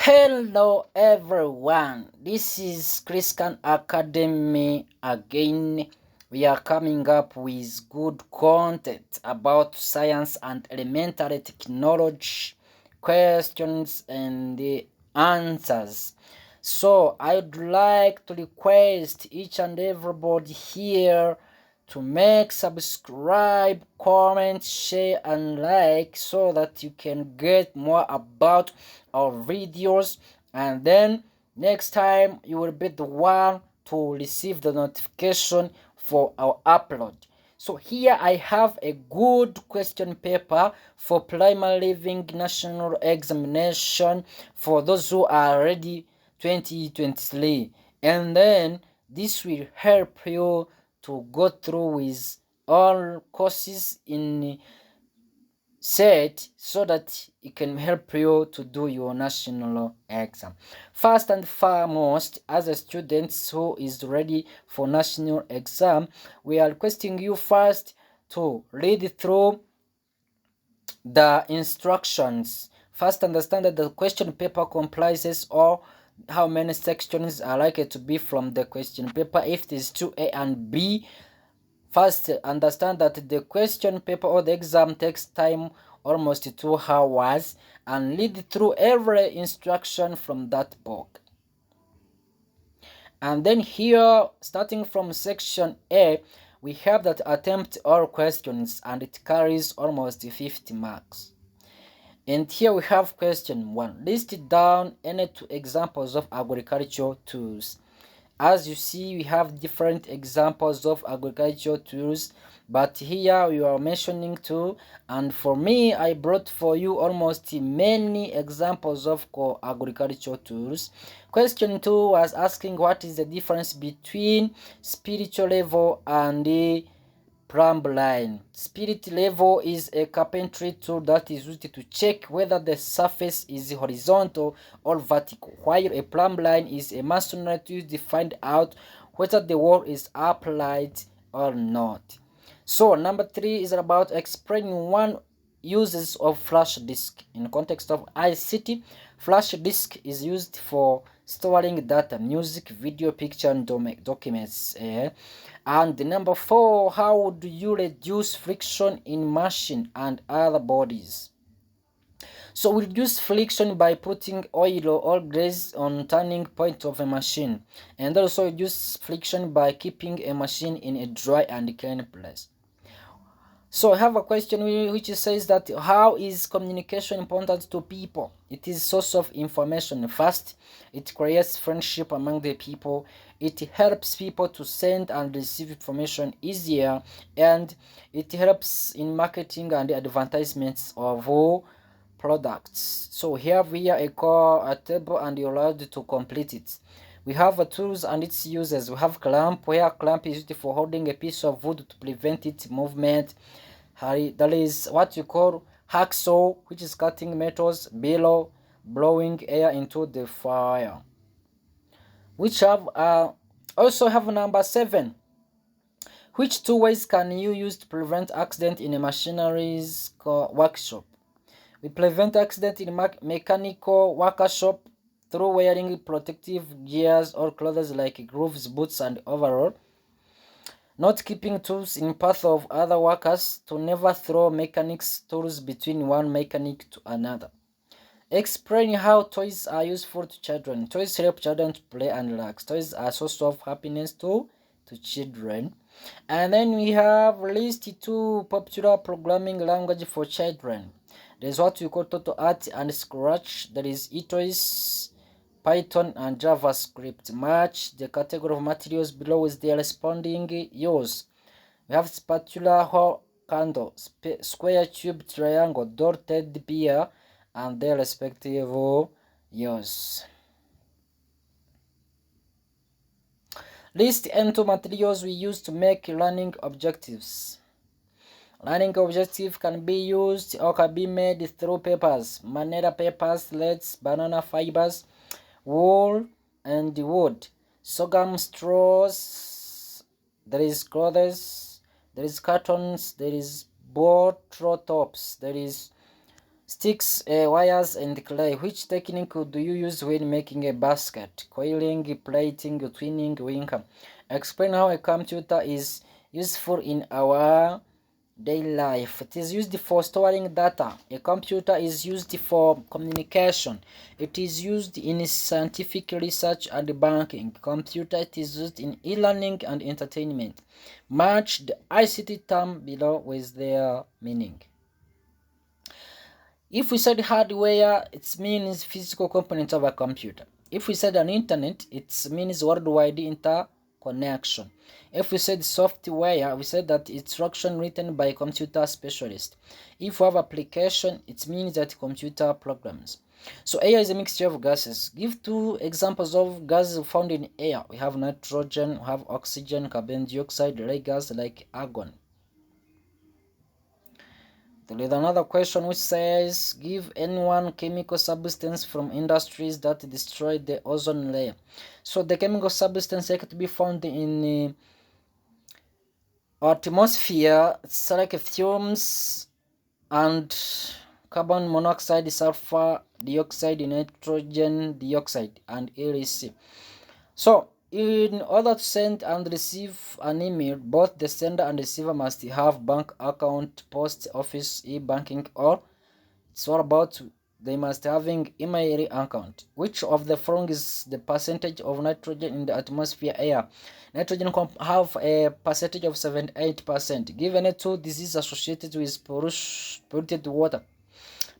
Hello everyone, this is Christian Academy again. We are coming up with good content about science and elementary technology, questions and the answers. So I'd like to request each and everybody here to make subscribe, comment, share and like so that you can get more about our videos, and then next time you will be the one to receive the notification for our upload. So here I have a good question paper for primary living national examination for those who are ready 2023, and then this will help you to go through with all courses in set so that it can help you to do your national exam. First and foremost, as a student who is ready for national exam, we are requesting you first to read through the instructions. First, understand that the question paper comprises all how many sections are likely to be from the question paper. If it is 2A and B, first understand that the question paper or the exam takes time almost 2 hours, and read through every instruction from that book. And then here, starting from section A, we have that attempt all questions, and it carries almost 50 marks. And here we have question 1. List down any 2 examples of agricultural tools. As you see, we have different examples of agricultural tools, but here we are mentioning 2, and for me I brought for you almost many examples of agricultural tools. Question 2 was asking what is the difference between spiritual level and the plumb line. Spirit level is a carpentry tool that is used to check whether the surface is horizontal or vertical, while a plumb line is a masonry tool to find out whether the wall is upright or not. So number 3 is about explaining one uses of flash disk. In context of ICT, flash disk is used for storing data, music, video, picture and documents. And number 4, how do you reduce friction in machine and other bodies? So we reduce friction by putting oil or grease on turning point of a machine, and also reduce friction by keeping a machine in a dry and clean place. So I have a question which says that how is communication important to people? It is source of information. First, it creates friendship among the people. It helps people to send and receive information easier, and it helps in marketing and advertisements of all products. So here we are a table and you're allowed to complete it. We have tools and its uses. We have clamp, where clamp is used for holding a piece of wood to prevent its movement. There is what you call hacksaw, which is cutting metals below, blowing air into the fire. Which have also have number 7. Which 2 ways can you use to prevent accident in a machinery's workshop? We prevent accident in mechanical workshop through wearing protective gears or clothes like gloves, boots and overall. Not keeping tools in path of other workers, to never throw mechanics tools between one mechanic to another. Explain how toys are useful to children. Toys help children to play and relax. Toys are a source of happiness to children. And then we have list 2 popular programming language for children. There's what we call Toto Art and Scratch. There is eToys, Python and JavaScript. Match the category of materials below with their responding use. We have spatula, hole, candle, square, tube, triangle, dotted beer, and their respective use. List N2 materials we use to make learning objectives. Learning objective can be used or can be made through papers, manila papers, slates, banana fibers, wool and wood, sorghum straws, there is clothes, there is cartons, there is bottle tops, there is Sticks, wires, and clay. Which technique do you use when making a basket? Coiling, plating, twinning, winker. Explain how a computer is useful in our daily life. It is used for storing data. A computer is used for communication. It is used in scientific research and banking. Computer it is used in e-learning and entertainment. Match the ICT term below with their meaning. If we said hardware, it means physical component of a computer. If we said an internet, it means worldwide interconnection. If we said software, we said that instruction written by computer specialist. If we have application, it means that computer programs. So air is a mixture of gases. Give two examples of gases found in air. We have nitrogen, we have oxygen, carbon dioxide, red gas like argon. There is another question which says, give any one chemical substance from industries that destroy the ozone layer. So the chemical substance that could be found in atmosphere, it's like fumes and carbon monoxide, sulfur dioxide, nitrogen dioxide, and etc. So in order to send and receive an email, both the sender and receiver must have bank account, post office, e-banking, or it's all about they must having email account. Which of the following is the percentage of nitrogen in the atmosphere air? Nitrogen have a percentage of 78%. Given two diseases associated with polluted water.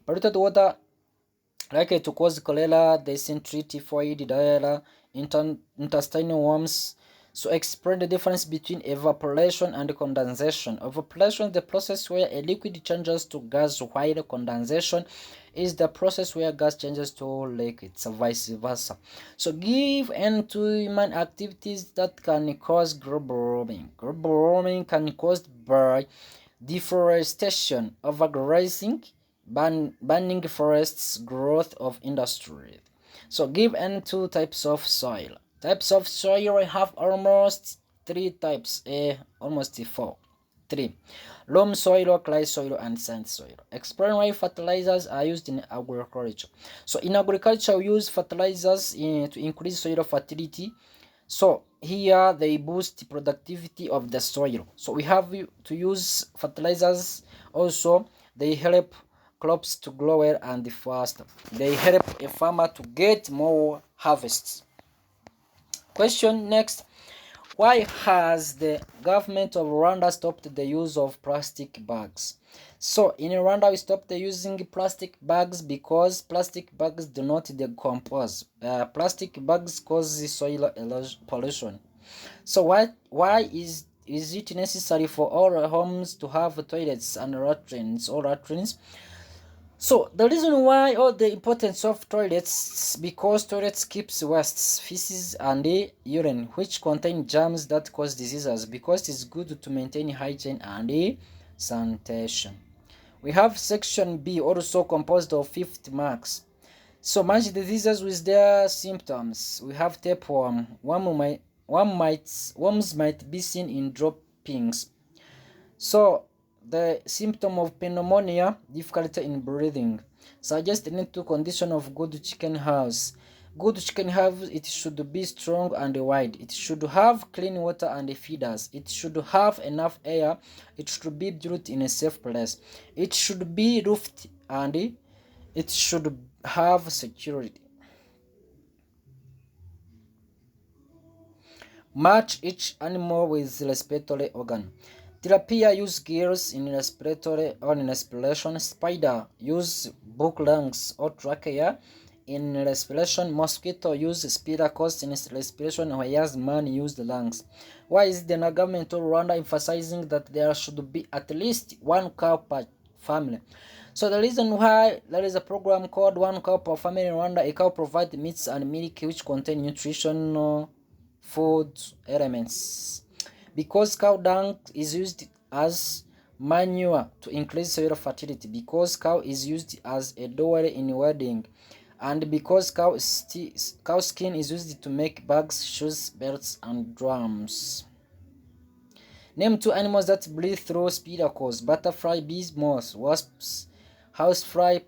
Polluted water likely to cause cholera, dysentery, typhoid, diarrhea, intestinal worms. So explain the difference between evaporation and condensation. Evaporation is the process where a liquid changes to gas, while condensation is the process where gas changes to liquid, so vice versa. So give end to human activities that can cause global warming. Global warming can be caused by deforestation, overgrazing, banning forests, growth of industry. So give end to types of soil. Types of soil I have almost three types, almost four. Three. Loam soil, clay soil, and sand soil. Explain why fertilizers are used in agriculture. So in agriculture, we use fertilizers to increase soil fertility. So here they boost productivity of the soil. So we have to use fertilizers. Also, they help crops to grow well and faster. They help a farmer to get more harvests. Question next. Why has the government of Rwanda stopped the use of plastic bags? So in Rwanda we stopped using plastic bags because plastic bags do not decompose. Plastic bags cause soil pollution. So why is it necessary for all homes to have toilets and latrines or latrines? So the reason why, or the importance of toilets, because toilets keeps wastes, feces, and urine, which contain germs that cause diseases, because it is good to maintain hygiene and sanitation. We have section B, also composed of 50 marks. So match the diseases with their symptoms. We have tapeworm. Worms might be seen in droppings. So the symptom of pneumonia, difficulty in breathing. Suggest into condition of good chicken house. Good chicken house, it should be strong and wide. It should have clean water and feeders. It should have enough air. It should be built in a safe place. It should be roofed and it should have security. Match each animal with respiratory organ. Tilapia use gills in respiratory or in respiration. Spider use book lungs or trachea in respiration. Mosquito use spiracles in respiration, whereas man use the lungs. Why is the government of Rwanda emphasizing that there should be at least one cow per family? So the reason why there is a program called One Cow Per Family in Rwanda, a cow provides meats and milk which contain nutritional food elements. Because cow dung is used as manure to increase soil fertility, because cow is used as a dowry in wedding, and because cow skin is used to make bags, shoes, belts, and drums. Name two animals that breathe through spiracles: butterfly, bees, moths, wasps. housefly,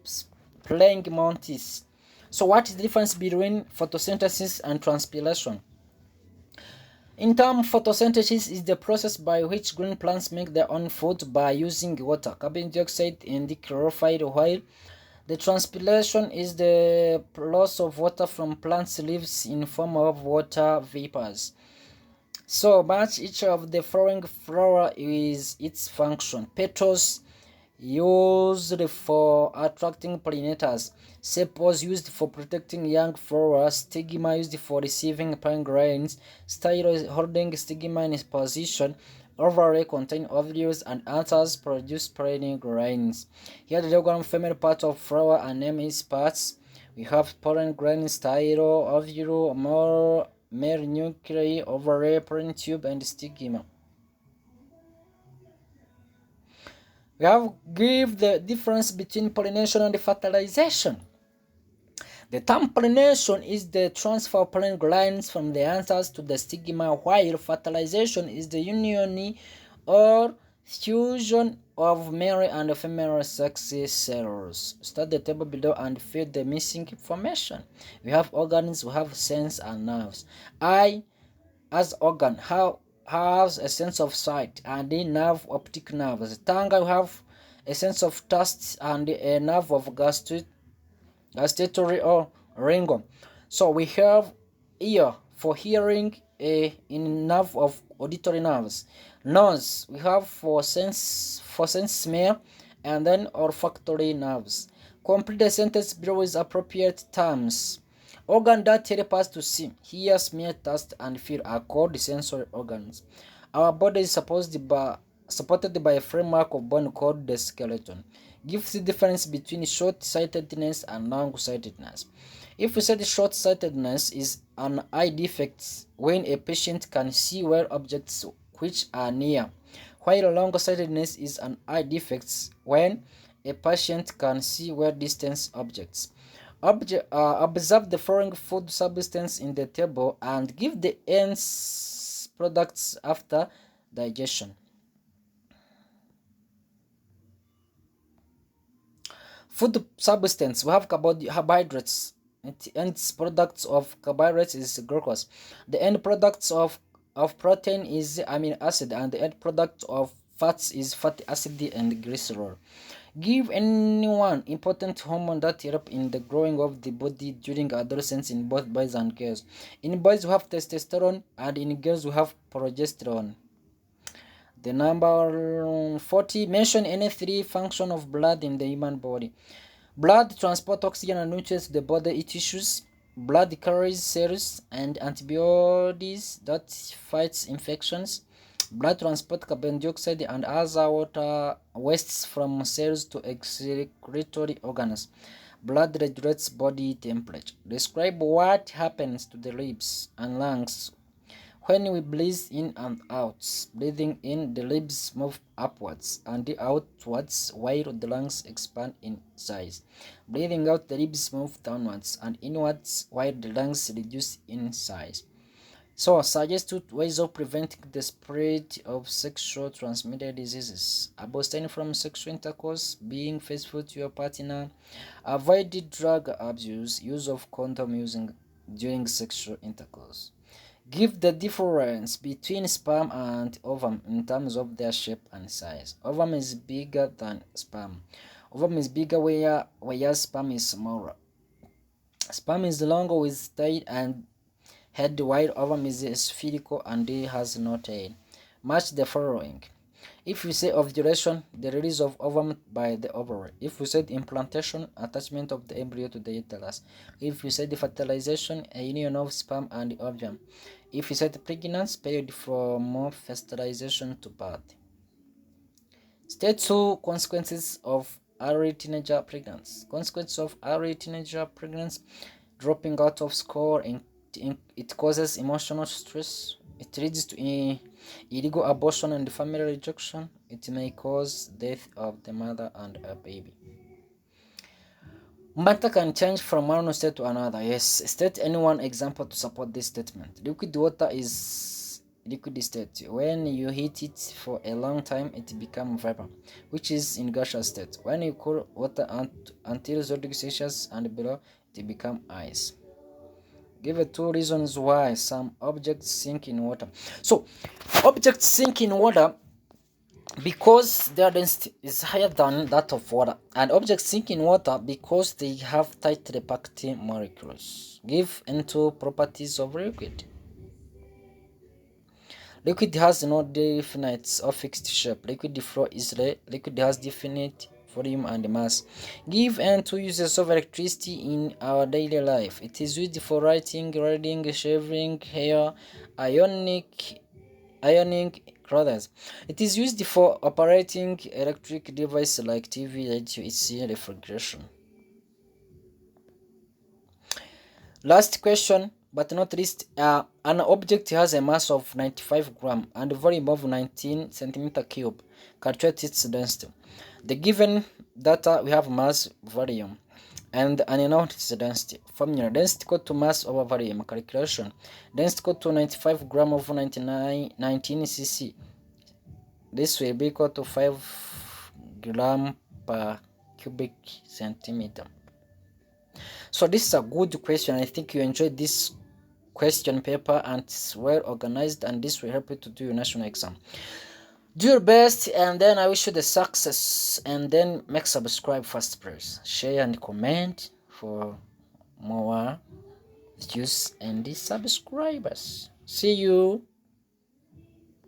playing mantis. So what is the difference between photosynthesis and transpiration? In terms, photosynthesis is the process by which green plants make their own food by using water, carbon dioxide, and chlorophyll, while the transpiration is the loss of water from plants' leaves in form of water vapors. So much each of the flowering flower is its function. Petals used for attracting pollinators, sepals used for protecting young flowers, stigma used for receiving pollen grains, style holding stigma in its position, ovary contain ovules, and anthers produce pollen grains. Here the diagram female part of flower and name its parts. We have pollen grain, style, ovule, male nuclei, ovary, pollen tube, and stigma. We have give the difference between pollination and fertilization. The term pollination is the transfer of pollen grains from the anthers to the stigma, while fertilization is the union or fusion of male and female sex cells. Start the table below and fill the missing information. We have organs, we have sense and nerves. Eye as organ has a sense of sight and a nerve optic nerves. Tongue have a sense of taste and a nerve of gustatory or ringo. So we have ear for hearing, a in nerve of auditory nerves. Nose we have for sense smell, and then olfactory nerves. Complete the sentence below with appropriate terms. Organ that help us to see, hear, smell, taste, and feel are called sensory organs. Our body is supported by a framework of bone called the skeleton. Give the difference between short-sightedness and long-sightedness. If we said short-sightedness is an eye defect when a patient can see where objects which are near, while long-sightedness is an eye defect when a patient can see where distant objects. Observe the following food substance in the table and give the ends products after digestion. Food substance, we have carbohydrates. The end products of carbohydrates is glucose. The end products of protein is amino acid, and the end product of fats is fatty acid and glycerol. Give anyone important hormone that help in the growing of the body during adolescence in both boys and girls. In boys we have testosterone, and in girls we have progesterone. The number 40, mention any three functions of blood in the human body. Blood transports oxygen and nutrients to the body tissues. Blood carries cells and antibodies that fights infections. Blood transports carbon dioxide and other water wastes from cells to excretory organs. Blood regulates body temperature. Describe what happens to the lips and lungs when we breathe in and out. Breathing in, the lips move upwards and outwards while the lungs expand in size. Breathing out, the lips move downwards and inwards while the lungs reduce in size. So, suggest 2 ways of preventing the spread of sexual transmitted diseases. Abstain from sexual intercourse, being faithful to your partner, avoid drug abuse, use of condom during sexual intercourse. Give the difference between sperm and ovum in terms of their shape and size. Ovum is bigger than sperm. Ovum is bigger whereas sperm is smaller. Sperm is longer with tail and head, while ovum is spherical and it has no tail. Match the following. If we say ovulation, the release of ovum by the ovary. If we said implantation, attachment of the embryo to the uterus. If we said fertilization, a union of sperm and ovum. If we said pregnancy, period from fertilization to birth. State 2 consequences of early teenager pregnancy. Consequences of early teenager pregnancy: dropping out of school. It causes emotional stress. It leads to illegal abortion and family rejection. It may cause death of the mother and a baby. Matter can change from one state to another. Yes, state any one example to support this statement. Liquid water is liquid state. When you heat it for a long time, it becomes vapor, which is in gaseous state. When you cool water until 0°C and below, it becomes ice. Give 2 reasons why some objects sink in water. So, objects sink in water because their density is higher than that of water, and objects sink in water because they have tightly packed molecules. Give into properties of liquid. Liquid has no definite or fixed shape. Liquid flow easily. Liquid has definite volume and mass. Give into uses of electricity in our daily life. It is used for writing, reading, shaving hair, ironing clothes. It is used for operating electric devices like TV, radio, etc. Refrigeration. Last question, but not least, an object has a mass of 95 grams and volume of 19 centimeter cube. Calculate its density. The given data, we have mass, volume, and an unknown is density. Formula: density equal to mass over volume. Calculation: density equal to 95 grams over 19 cc. This will be equal to 5 grams per cubic centimeter. So this is a good question. I think you enjoyed this question paper, and it's well organized, and this will help you to do your national exam. Do your best, and then I wish you the success, and then make subscribe first, please. Share and comment for more views and subscribers. See you.